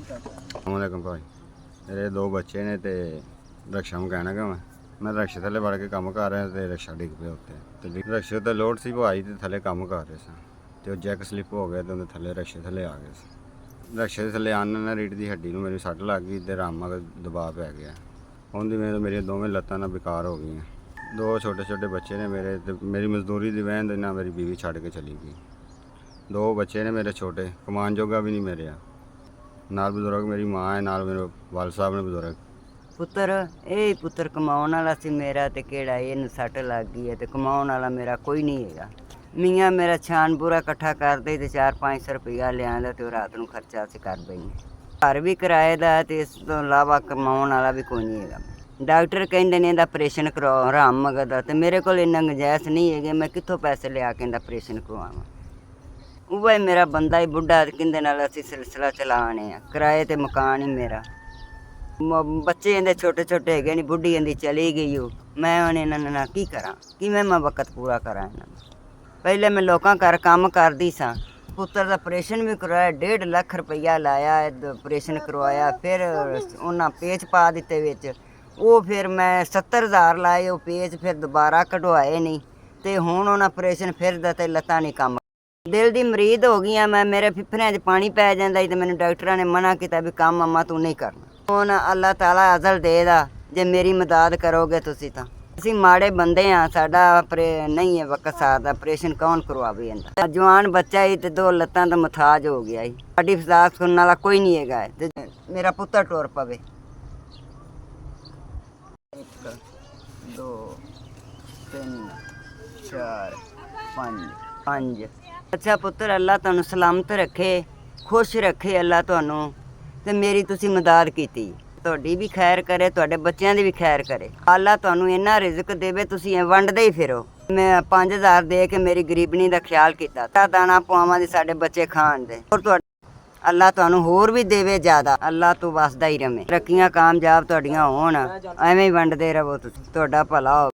अस्सलामुअलैकुम भाई। मेरे दो बच्चे ने ते रक्षा मकैनिक है मैं रक्षे थले वड़ के काम कर रहा ते रक्षा डिग पे उत्ते ते रक्षे ते लोड सी पवाई ते थले काम कर रहे सा ते ओह जैक स्लिप हो गया ते उन्हें थले रक्षे थले आ गए रक्षे दे थले आने ना रीढ़ दी हड्डी नूं मेरी सट लग गई ते रामा का दबाव पै गया हुण दी मेरी दोवें लत्तां ना बेकार हो गई। दो छोटे छोटे बच्चे ने मेरे ते मेरी मजदूरी दी वजह ना मेरी बीवी छड्ड के चली गई। दो बच्चे ने मेरे छोटे कमान जोगा भी नहीं मेरे नाल बजुर्ग मेरी माँ है नाल मेरे वाल साहब ने बजुर्ग पुत्तर ये पुत्तर कमाउण वाला सी मेरा ते केड़ा इहनूं सट लग गई है ते कमाउण वाला मेरा कोई नहीं हैगा। मियाँ मेरा छान पूरा इकट्ठा करदे ते 400-500 रुपया लिआंदा ते रात नूं खर्चा असीं कर बइने। घर भी किराए दा ते इस तों इलावा कमाउण वाला भी कोई नहीं हैगा। डॉक्टर कहंदे ने इहदा ऑपरेशन करवाओ हराम मगद दा ते मेरे कोल इन्ना गुंजाइश नहीं हैगी मैं कित्थों पैसे लिआ के इहदा ऑपरेशन करवावां। उ'ऐ मेरा बंदा ही बुढ़ा किंदे नाल असीं सिलसिला चलाने आ किराए ते मकान ही मेरा बच्चे इहदे छोटे छोटे हैगे नहीं बुढ़ी इहदी चली गई हो मैं हुण इन्हां नाल की करां किवें मैं वक्त पूरा करां इन्हां दा। पहले मैं लोकां घर काम करदी सां पुत्तर दा ऑपरेशन भी करवाया 1.5 ਲੱਖ रुपया लाया ऑपरेशन करवाया फिर उन्हां पेच पा दित्ते विच ਉਹ ਫਿਰ ਮੈਂ 70,000 ਲਾਏ ਉਹ ਪੇਚ ਫਿਰ ਦੁਬਾਰਾ ਕਢਵਾਏ ਨਹੀਂ ਤੇ ਹੁਣ ਉਹਨਾਂ ਆਪਰੇਸ਼ਨ ਫਿਰ ਦਾ ਤੇ ਲੱਤਾਂ ਨਹੀਂ ਕੰਮ ਦਿਲ ਦੀ ਮਰੀਜ਼ ਹੋ ਗਈਆਂ ਮੈਂ ਮੇਰੇ ਫਿਫਰਿਆਂ 'ਚ ਪਾਣੀ ਪੈ ਜਾਂਦਾ ਸੀ ਤੇ ਮੈਨੂੰ ਡਾਕਟਰਾਂ ਨੇ ਮਨਾ ਕੀਤਾ ਵੀ ਕੰਮ ਅੰਮਾ ਤੂੰ ਨਹੀਂ ਕਰਨਾ। ਹੁਣ ਅੱਲਾਹ ਤਾਲਾ ਅਜ਼ਲ ਦੇਦਾ ਜੇ ਮੇਰੀ ਮਦਦ ਕਰੋਗੇ ਤੁਸੀਂ ਤਾਂ ਅਸੀਂ ਮਾੜੇ ਬੰਦੇ ਆ ਸਾਡਾ ਨਹੀਂ ਹੈ ਵਕਤ ਸਾਰ ਦਾ ਆਪਰੇਸ਼ਨ ਕੌਣ ਕਰਵਾਵੇ ਇਹਦਾ ਜਵਾਨ ਬੱਚਾ ਹੀ ਤੇ ਦੋ ਲੱਤਾਂ ਦਾ ਮੁਤਾਜ ਹੋ ਗਿਆ ਸੀ ਸਾਡੀ ਫਜ਼ਾਕ ਸੁਣਨ ਵਾਲਾ ਕੋਈ ਨਹੀਂ ਹੈਗਾ ਤੇ ਮੇਰਾ ਪੁੱਤਰ ਟੁਰ ਪਵੇ। 1 2 3 4 5 ਅੱਛਾ ਪੁੱਤਰ ਅੱਲਾ ਤੁਹਾਨੂੰ ਸਲਾਮਤ ਰੱਖੇ ਖੁਸ਼ ਰੱਖੇ ਅੱਲਾ ਤੁਹਾਨੂੰ ਤੇ ਮੇਰੀ ਤੁਸੀਂ ਮਦਦ ਕੀਤੀ ਤੁਹਾਡੀ ਵੀ ਖੈਰ ਕਰੇ ਤੁਹਾਡੇ ਬੱਚਿਆਂ ਦੀ ਵੀ ਖੈਰ ਕਰੇ ਅੱਲਾ ਤੁਹਾਨੂੰ ਇੰਨਾ ਰਿਜ਼ਕ ਦੇਵੇ ਤੁਸੀਂ ਵੰਡਦੇ ਹੀ ਫਿਰੋ। ਮੈਂ 5000 ਦੇ ਕੇ ਮੇਰੀ ਗਰੀਬਣੀ ਦਾ ਖਿਆਲ ਕੀਤਾ ਤਾਂ ਦਾਣਾ ਪਵਾਵਾਂ ਦੇ ਸਾਡੇ ਬੱਚੇ ਖਾਣ ਦੇ ਹੋਰ ਅੱਲਾ ਤੁਹਾਨੂੰ ਹੋਰ ਵੀ ਦੇਵੇ ਜ਼ਿਆਦਾ ਅੱਲਾ ਤੋਂ ਵਸਦਾ ਹੀ ਰਵੇ ਤਰੱਕੀਆਂ ਕਾਮਯਾਬ ਤੁਹਾਡੀਆਂ ਹੋਣ ਐਵੇਂ ਹੀ ਵੰਡਦੇ ਰਹੋ ਤੁਸੀਂ ਤੁਹਾਡਾ ਭਲਾ ਹੋ।